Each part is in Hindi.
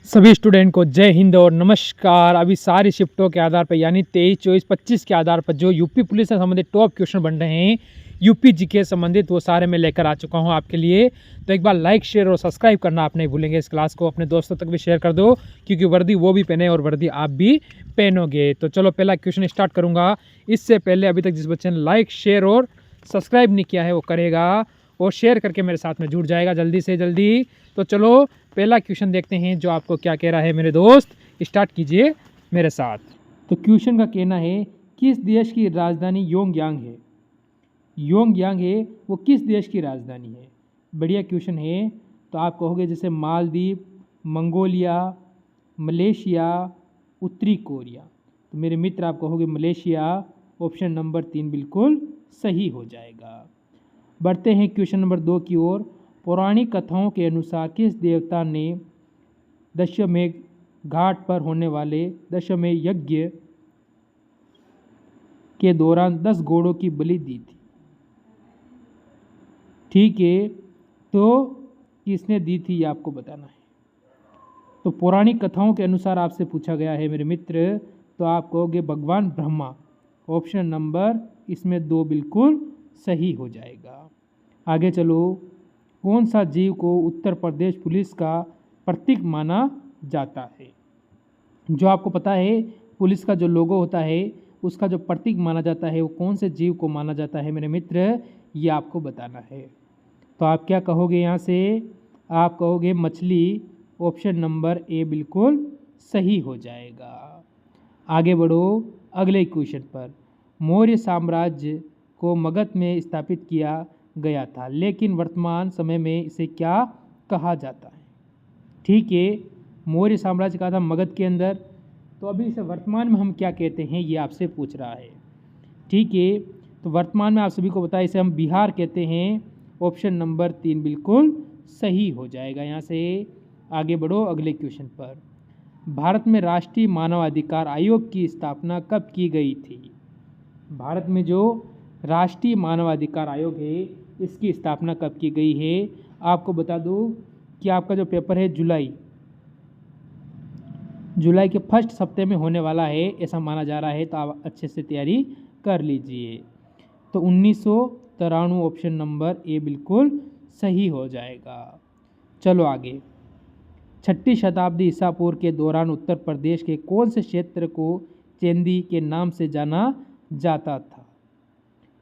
सभी स्टूडेंट को जय हिंद और नमस्कार। अभी सारी शिफ्टों के आधार पर यानी 23, 24, 25 के आधार पर जो यूपी पुलिस से संबंधित टॉप क्वेश्चन बन रहे हैं यूपी जीके संबंधित, वो सारे मैं लेकर आ चुका हूं आपके लिए। तो एक बार लाइक, शेयर और सब्सक्राइब करना आप नहीं भूलेंगे। इस क्लास को अपने दोस्तों तक भी शेयर कर दो, क्योंकि वर्दी वो भी पहने और वर्दी आप भी पहनोगे। तो चलो पहला क्वेश्चन स्टार्ट करूँगा। इससे पहले अभी तक जिस बच्चे ने लाइक, शेयर और सब्सक्राइब नहीं किया है वो करेगा और शेयर करके मेरे साथ में जुड़ जाएगा जल्दी से जल्दी। तो चलो पहला क्वेश्चन देखते हैं जो आपको क्या कह रहा है मेरे दोस्त। स्टार्ट कीजिए मेरे साथ। तो क्वेश्चन का कहना है, किस देश की राजधानी योंगयांग है? योंगयांग है वो किस देश की राजधानी है? बढ़िया क्वेश्चन है। तो आप कहोगे जैसे मालदीव, मंगोलिया, मलेशिया, उत्तरी कोरिया। तो मेरे मित्र आप कहोगे मलेशिया। ऑप्शन नंबर 3 बिल्कुल सही हो जाएगा। बढ़ते हैं क्वेश्चन नंबर 2 की ओर। पौराणिक कथाओं के अनुसार किस देवता ने दशमेध घाट पर होने वाले दशमेध यज्ञ के दौरान 10 घोड़ों की बलि दी थी? ठीक है, तो किसने दी थी ये आपको बताना है। तो पौराणिक कथाओं के अनुसार आपसे पूछा गया है मेरे मित्र, तो आप कहोगे भगवान ब्रह्मा। ऑप्शन नंबर इसमें 2 बिल्कुल सही हो जाएगा। आगे चलो। कौन सा जीव को उत्तर प्रदेश पुलिस का प्रतीक माना जाता है? जो आपको पता है पुलिस का जो लोगो होता है उसका जो प्रतीक माना जाता है वो कौन से जीव को माना जाता है मेरे मित्र, ये आपको बताना है। तो आप क्या कहोगे यहाँ से? आप कहोगे मछली। ऑप्शन नंबर ए बिल्कुल सही हो जाएगा। आगे बढ़ो अगले क्वेश्चन पर। मौर्य साम्राज्य को मगध में स्थापित किया गया था, लेकिन वर्तमान समय में इसे क्या कहा जाता है? ठीक है, मौर्य साम्राज्य का था मगध के अंदर, तो अभी इसे वर्तमान में हम क्या कहते हैं ये आपसे पूछ रहा है। ठीक है, तो वर्तमान में आप सभी को बताया इसे हम बिहार कहते हैं। ऑप्शन नंबर 3 बिल्कुल सही हो जाएगा। यहाँ से आगे बढ़ो अगले क्वेश्चन पर। भारत में राष्ट्रीय मानवाधिकार आयोग की स्थापना कब की गई थी? भारत में जो राष्ट्रीय मानवाधिकार आयोग है इसकी स्थापना कब की गई है? आपको बता दूं कि आपका जो पेपर है जुलाई के फर्स्ट सप्ताह में होने वाला है ऐसा माना जा रहा है, तो आप अच्छे से तैयारी कर लीजिए। तो 1993 ऑप्शन नंबर ए बिल्कुल सही हो जाएगा। चलो आगे। 6वीं शताब्दी ईसा पूर्व के दौरान उत्तर प्रदेश के कौन से क्षेत्र को चेंदी के नाम से जाना जाता था?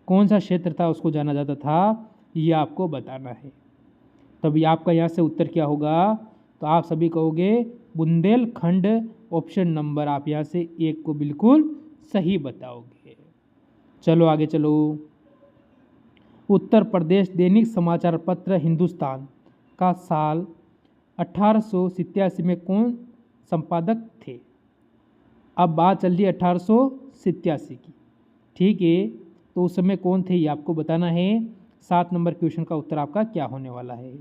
कौन सा क्षेत्र था उसको जाना जाता था, ये आपको बताना है। तभी आपका यहाँ से उत्तर क्या होगा? तो आप सभी कहोगे बुंदेलखंड। ऑप्शन नंबर आप यहाँ से 1 को बिल्कुल सही बताओगे। चलो आगे चलो। उत्तर प्रदेश दैनिक समाचार पत्र हिंदुस्तान का साल 1887 में कौन संपादक थे? अब बात चल रही है 1887 की। ठीक है, तो उस समय कौन थे ये आपको बताना है। 7 नंबर क्वेश्चन का उत्तर आपका क्या होने वाला है?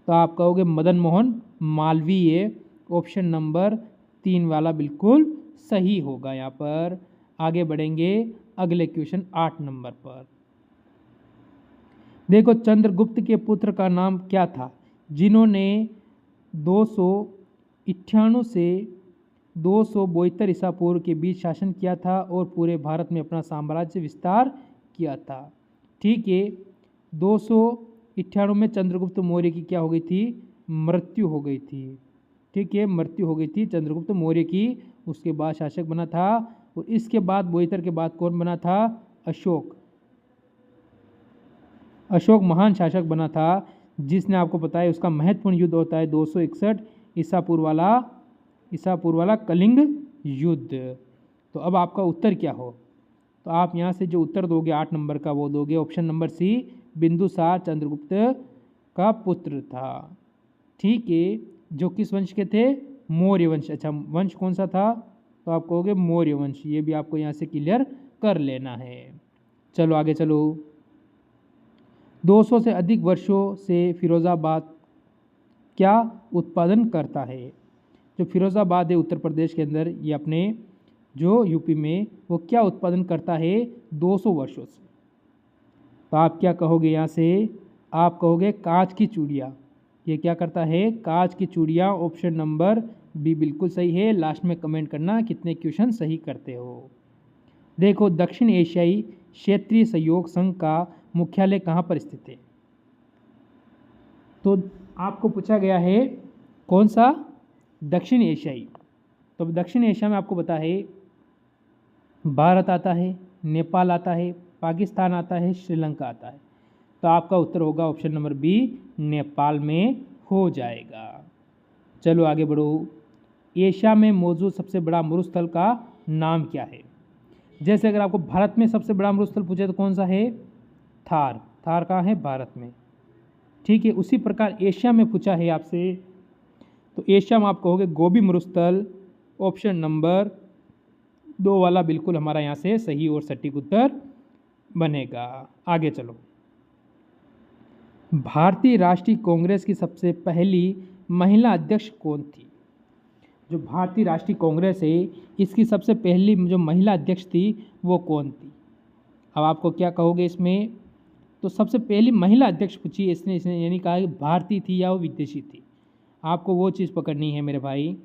तो आप कहोगे मदन मोहन मालवीय। ऑप्शन नंबर 3 वाला बिल्कुल सही होगा। यहाँ पर आगे बढ़ेंगे अगले क्वेश्चन 8 नंबर पर। देखो, चंद्रगुप्त के पुत्र का नाम क्या था जिन्होंने 298 से 272 ईसा पूर्व के बीच शासन किया था और पूरे भारत में अपना साम्राज्य विस्तार किया था? ठीक है, 298 में चंद्रगुप्त मौर्य की क्या हो गई थी? मृत्यु हो गई थी। ठीक है, मृत्यु हो गई थी चंद्रगुप्त मौर्य की। उसके बाद शासक बना था, और इसके बाद 72 के बाद कौन बना था? अशोक। अशोक महान शासक बना था, जिसने आपको पता है उसका महत्वपूर्ण युद्ध होता है 261 ईसा पूर्व वाला कलिंग युद्ध। तो अब आपका उत्तर क्या हो? तो आप यहाँ से जो उत्तर दोगे 8 नंबर का वो दोगे option number C, Bindusara Chandragupta का पुत्र था। ठीक है, जो किस वंश के थे? मौर्य वंश। अच्छा, वंश कौन सा था? तो आप कहोगे मौर्य वंश। ये भी आपको यहाँ से क्लियर कर लेना है। चलो आगे चलो। 200 से अधिक वर्षों से फिरोज़ाबाद क्या उत्पादन करता है? जो फिरोज़ाबाद है उत्तर प्रदेश के अंदर, ये अपने जो यूपी में, वो क्या उत्पादन करता है 200 वर्षों से? तो आप क्या कहोगे यहाँ से? आप कहोगे कांच की चूड़ियाँ। ये क्या करता है? कांच की चूड़ियाँ। ऑप्शन नंबर बी बिल्कुल सही है। लास्ट में कमेंट करना कितने क्वेश्चन सही करते हो। देखो, दक्षिण एशियाई क्षेत्रीय सहयोग संघ का मुख्यालय कहाँ पर स्थित है? तो आपको पूछा गया है कौन सा? दक्षिण एशियाई। तो दक्षिण एशिया में आपको पता है भारत आता है, नेपाल आता है, पाकिस्तान आता है, श्रीलंका आता है। तो आपका उत्तर होगा ऑप्शन नंबर बी, नेपाल में हो जाएगा। चलो आगे बढ़ो। एशिया में मौजूद सबसे बड़ा मरुस्थल का नाम क्या है? जैसे अगर आपको भारत में सबसे बड़ा मरुस्थल पूछे तो कौन सा है? थार। थार कहाँ है? भारत में। ठीक है, उसी प्रकार एशिया में पूछा है आपसे, तो एशिया में आप कहोगे गोबी मरुस्थल। ऑप्शन नंबर 2 वाला बिल्कुल हमारा यहाँ से सही और सटीक उत्तर बनेगा। आगे चलो। भारतीय राष्ट्रीय कांग्रेस की सबसे पहली महिला अध्यक्ष कौन थी? जो भारतीय राष्ट्रीय कांग्रेस है इसकी सबसे पहली जो महिला अध्यक्ष थी वो कौन थी? अब आपको क्या कहोगे इसमें? तो सबसे पहली महिला अध्यक्ष पूछी इसने यानी कहा कि भारतीय थी या वो विदेशी थी। आपको वो चीज़ पकड़नी है मेरे भाई।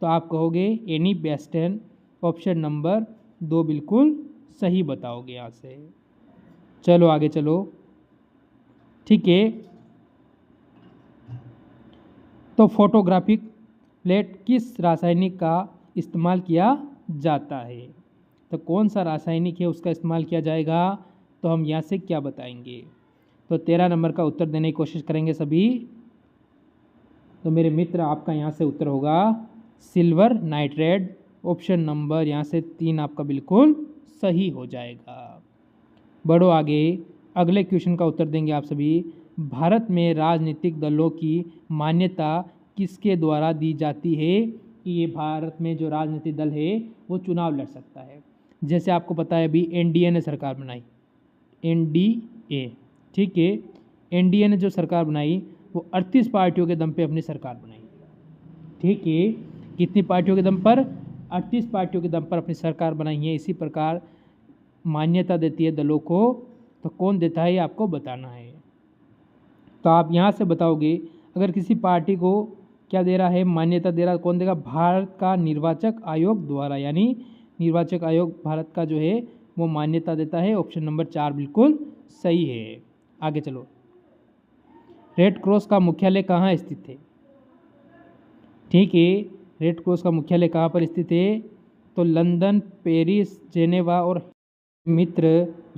तो आप कहोगे एनी बेस्टन। ऑप्शन नंबर 2 बिल्कुल सही बताओगे यहाँ से। चलो आगे चलो। ठीक है, तो फोटोग्राफिक प्लेट किस रासायनिक का इस्तेमाल किया जाता है? तो कौन सा रासायनिक है उसका इस्तेमाल किया जाएगा? तो हम यहाँ से क्या बताएंगे? तो 13 नंबर का उत्तर देने की कोशिश करेंगे सभी। तो मेरे मित्र आपका यहाँ से उत्तर होगा सिल्वर नाइट्रेट। ऑप्शन नंबर यहाँ से 3 आपका बिल्कुल सही हो जाएगा। बढ़ो आगे। अगले क्वेश्चन का उत्तर देंगे आप सभी। भारत में राजनीतिक दलों की मान्यता किसके द्वारा दी जाती है कि ये भारत में जो राजनीतिक दल है वो चुनाव लड़ सकता है? जैसे आपको पता है अभी एनडीए ने सरकार बनाई, एनडीए। ठीक है, एनडीए ने जो सरकार बनाई वो 38 पार्टियों के दम पे अपनी सरकार बनाई। ठीक है, कितनी पार्टियों के दम पर? 38 पार्टियों के दम पर अपनी सरकार बनाई है। इसी प्रकार मान्यता देती है दलों को, तो कौन देता है ये आपको बताना है। तो आप यहाँ से बताओगे अगर किसी पार्टी को क्या दे रहा है, मान्यता दे रहा है, कौन देगा? भारत का निर्वाचक आयोग द्वारा, यानी निर्वाचक आयोग भारत का जो है वो मान्यता देता है। ऑप्शन नंबर 4 बिल्कुल सही है। आगे चलो। रेड क्रॉस का मुख्यालय कहाँ स्थित है? ठीक है, रेड क्रॉस का मुख्यालय कहाँ पर स्थित है? तो लंदन, पेरिस, जेनेवा और मित्र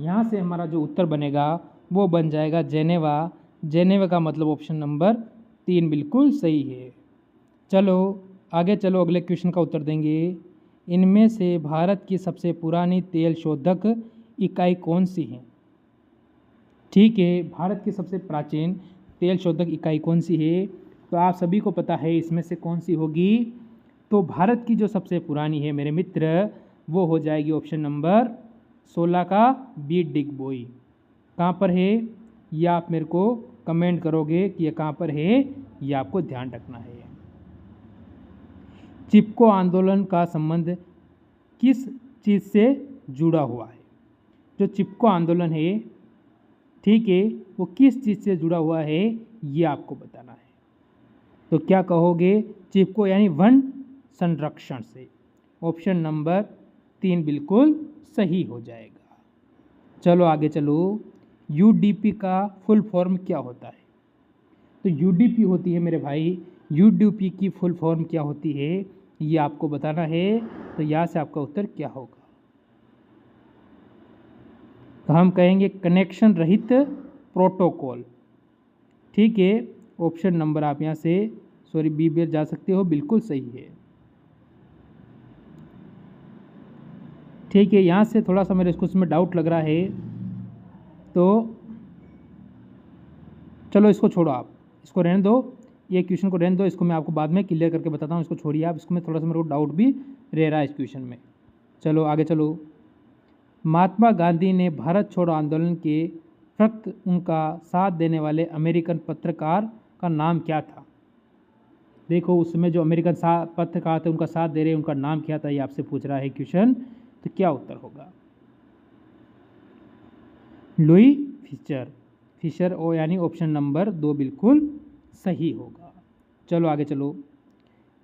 यहाँ से हमारा जो उत्तर बनेगा वो बन जाएगा जेनेवा। जेनेवा का मतलब ऑप्शन नंबर 3 बिल्कुल सही है। चलो आगे चलो, अगले क्वेश्चन का उत्तर देंगे। इनमें से भारत की सबसे पुरानी तेल शोधक इकाई कौन सी है? ठीक है, भारत की सबसे प्राचीन तेल शोधक इकाई कौन सी है? तो आप सभी को पता है इसमें से कौन सी होगी। तो भारत की जो सबसे पुरानी है मेरे मित्र वो हो जाएगी ऑप्शन नंबर 16 का बी डिगबोई। कहाँ पर है ये आप मेरे को कमेंट करोगे कि ये कहाँ पर है, ये आपको ध्यान रखना है। चिपको आंदोलन का संबंध किस चीज़ से जुड़ा हुआ है? जो चिपको आंदोलन है, ठीक है, वो किस चीज़ से जुड़ा हुआ है ये आपको बताना है। तो क्या कहोगे? चिपको यानी वन संरक्षण से। ऑप्शन नंबर 3 बिल्कुल सही हो जाएगा। चलो आगे चलो। यूडीपी का फुल फॉर्म क्या होता है? तो यूडीपी होती है मेरे भाई, यूडीपी की फुल फॉर्म क्या होती है ये आपको बताना है। तो यहाँ से आपका उत्तर क्या होगा? तो हम कहेंगे कनेक्शन रहित प्रोटोकॉल। ठीक है, ऑप्शन नंबर आप यहाँ से बी पे जा सकते हो, बिल्कुल सही है। ठीक है, यहाँ से थोड़ा सा मेरे इसको उसमें डाउट लग रहा है, तो चलो इसको छोड़ो, आप इसको रहने दो, ये क्वेश्चन को रहने दो, इसको मैं आपको बाद में क्लियर करके बताता हूँ। इसको छोड़िए आप, इसको में थोड़ा सा मेरे को डाउट भी रह रहा है इस क्वेश्चन में। चलो आगे चलो। महात्मा गांधी ने भारत छोड़ो आंदोलन के वक्त उनका साथ देने वाले अमेरिकन पत्रकार का नाम क्या था? देखो उस समय जो अमेरिकन पत्रकार थे उनका साथ दे रहे, उनका नाम क्या था ये आपसे पूछ रहा है क्वेश्चन। तो क्या उत्तर होगा? Louis Fischer. फिशर ओ यानी ऑप्शन नंबर 2 बिल्कुल सही होगा। चलो आगे चलो।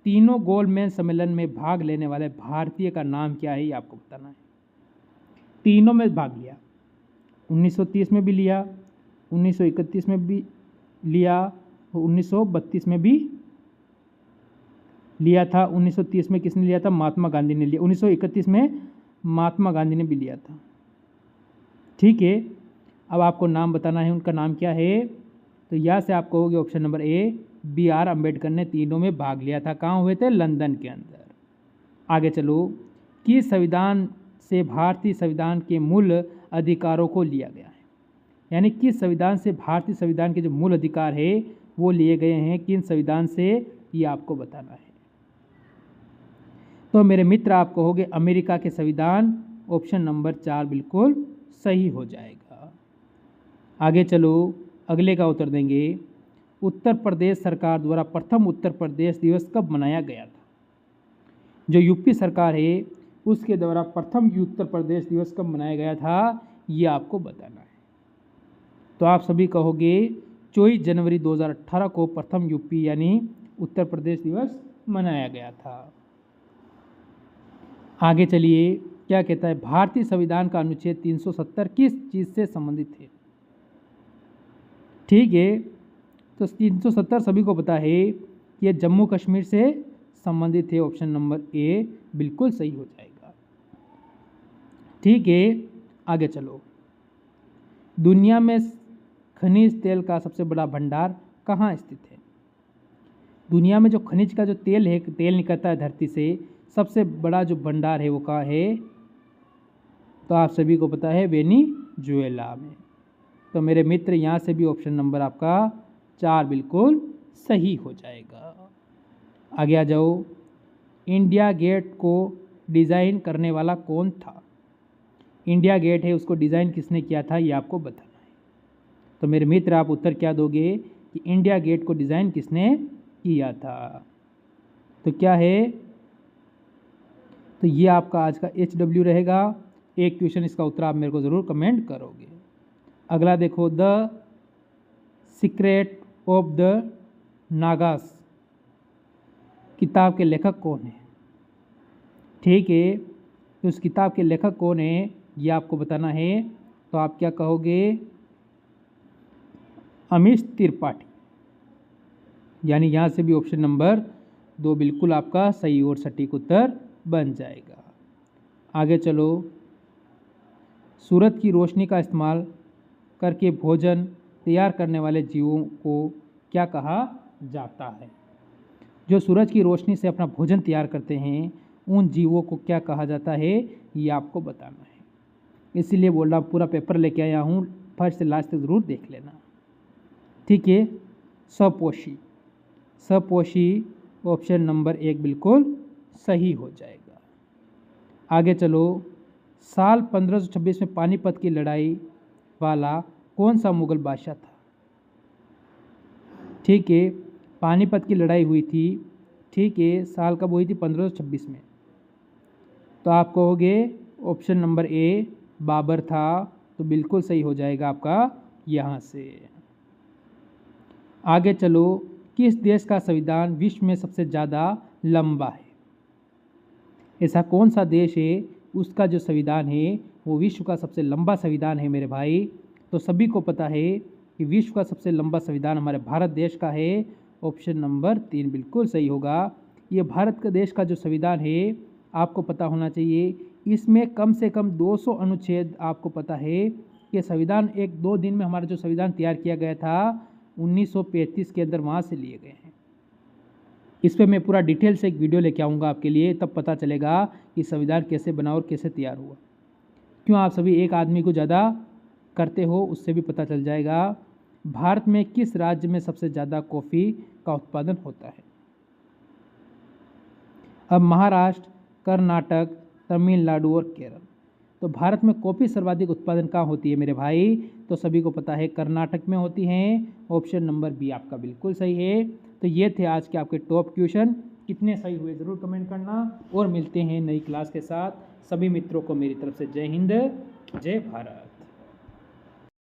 तीनों गोलमेज सम्मेलन में भाग लेने वाले भारतीय का नाम क्या है, ये आपको बताना है। तीनों में भाग लिया, 1930 में भी लिया, 1931 में भी लिया, 1932 में भी लिया था। 1930 में किसने लिया था? महात्मा गांधी ने लिया। 1931 में महात्मा गांधी ने भी लिया था। ठीक है, अब आपको नाम बताना है, उनका नाम क्या है? तो यहाँ से आप कहोगे option number A, B.R. Ambedkar ने तीनों में भाग लिया था। कहाँ हुए थे? लंदन के अंदर। आगे चलो, किस संविधान से भारतीय संविधान के मूल अधिकारों को लिया गया है? यानी किस संविधान से भारतीय संविधान के जो मूल अधिकार है वो लिए गए हैं, किन संविधान से, ये आपको बताना है। तो मेरे मित्र आप कहोगे अमेरिका के संविधान, ऑप्शन नंबर 4 बिल्कुल सही हो जाएगा। आगे चलो, अगले का उत्तर देंगे। उत्तर प्रदेश सरकार द्वारा प्रथम उत्तर प्रदेश दिवस कब मनाया गया था? जो यूपी सरकार है उसके द्वारा प्रथम उत्तर प्रदेश दिवस कब मनाया गया था, ये आपको बताना है। तो आप सभी कहोगे 24 जनवरी 2018 को प्रथम यूपी यानी उत्तर प्रदेश दिवस मनाया गया था। आगे चलिए, क्या कहता है? भारतीय संविधान का अनुच्छेद 370 किस चीज़ से संबंधित है? ठीक है, तो 370 सभी को पता है कि यह जम्मू कश्मीर से संबंधित है। ऑप्शन नंबर ए बिल्कुल सही हो जाएगा। ठीक है, आगे चलो। दुनिया में खनिज तेल का सबसे बड़ा भंडार कहाँ स्थित है? दुनिया में जो खनिज का जो तेल है, तेल निकलता है धरती से, सबसे बड़ा जो भंडार है वो कहाँ है? तो आप सभी को पता है वेनेजुएला में। तो मेरे मित्र यहाँ से भी ऑप्शन नंबर आपका 4 बिल्कुल सही हो जाएगा। आगे आ जाओ। इंडिया गेट को डिज़ाइन करने वाला कौन था? इंडिया गेट है उसको डिज़ाइन किसने किया था, ये आपको बताना है। तो मेरे मित्र आप उत्तर क्या दोगे कि इंडिया गेट को डिज़ाइन किसने किया था? तो क्या है? तो ये आपका आज का HW रहेगा। एक क्वेश्चन इसका उत्तर आप मेरे को ज़रूर कमेंट करोगे। अगला देखो, the secret of the Nagas किताब के लेखक कौन है? ठीक है, तो उस किताब के लेखक कौन है ये आपको बताना है। तो आप क्या कहोगे? अमीश त्रिपाठी, यानी यहाँ से भी ऑप्शन नंबर 2 बिल्कुल आपका सही और सटीक उत्तर बन जाएगा। आगे चलो। सूरज की रोशनी का इस्तेमाल करके भोजन तैयार करने वाले जीवों को क्या कहा जाता है? जो सूरज की रोशनी से अपना भोजन तैयार करते हैं उन जीवों को क्या कहा जाता है, ये आपको बताना है। इसीलिए बोल रहा हूँ, पूरा पेपर लेके आया हूँ, फर्स्ट से लास्ट तक ज़रूर देख लेना। ठीक है, सपोषी, सपोषी ऑप्शन नंबर 1 बिल्कुल सही हो जाएगा। आगे चलो। साल 1526 में पानीपत की लड़ाई वाला कौन सा मुगल बादशाह था? ठीक है, पानीपत की लड़ाई हुई थी। ठीक है, साल कब हुई थी? 1526 में। तो आप कहोगे ऑप्शन नंबर ए बाबर था। तो बिल्कुल सही हो जाएगा आपका यहाँ से। आगे चलो। किस देश का संविधान विश्व में सबसे ज़्यादा लंबा है? ऐसा कौन सा देश है उसका जो संविधान है वो विश्व का सबसे लंबा संविधान है मेरे भाई? तो सभी को पता है कि विश्व का सबसे लंबा संविधान हमारे भारत देश का है। ऑप्शन नंबर 3 बिल्कुल सही होगा। ये भारत का देश का जो संविधान है आपको पता होना चाहिए, इसमें कम से कम 200 अनुच्छेद आपको पता है। ये संविधान 1-2 दिन में हमारा जो संविधान तैयार किया गया था 1935 के अंदर, वहाँ से लिए गए हैं। इस पर मैं पूरा डिटेल से एक वीडियो लेके आऊँगा आपके लिए, तब पता चलेगा कि संविधान कैसे बना और कैसे तैयार हुआ। क्यों आप सभी एक आदमी को ज़्यादा करते हो उससे भी पता चल जाएगा। भारत में किस राज्य में सबसे ज़्यादा कॉफ़ी का उत्पादन होता है? अब महाराष्ट्र, कर्नाटक, तमिलनाडु और केरल। तो भारत में कॉफ़ी सर्वाधिक उत्पादन कहाँ होती है मेरे भाई? तो सभी को पता है कर्नाटक में होती है। ऑप्शन नंबर बी आपका बिल्कुल सही है। तो ये थे आज के आपके टॉप क्वेश्चन। कितने सही हुए ज़रूर कमेंट करना और मिलते हैं नई क्लास के साथ। सभी मित्रों को मेरी तरफ से जय हिंद, जय भारत।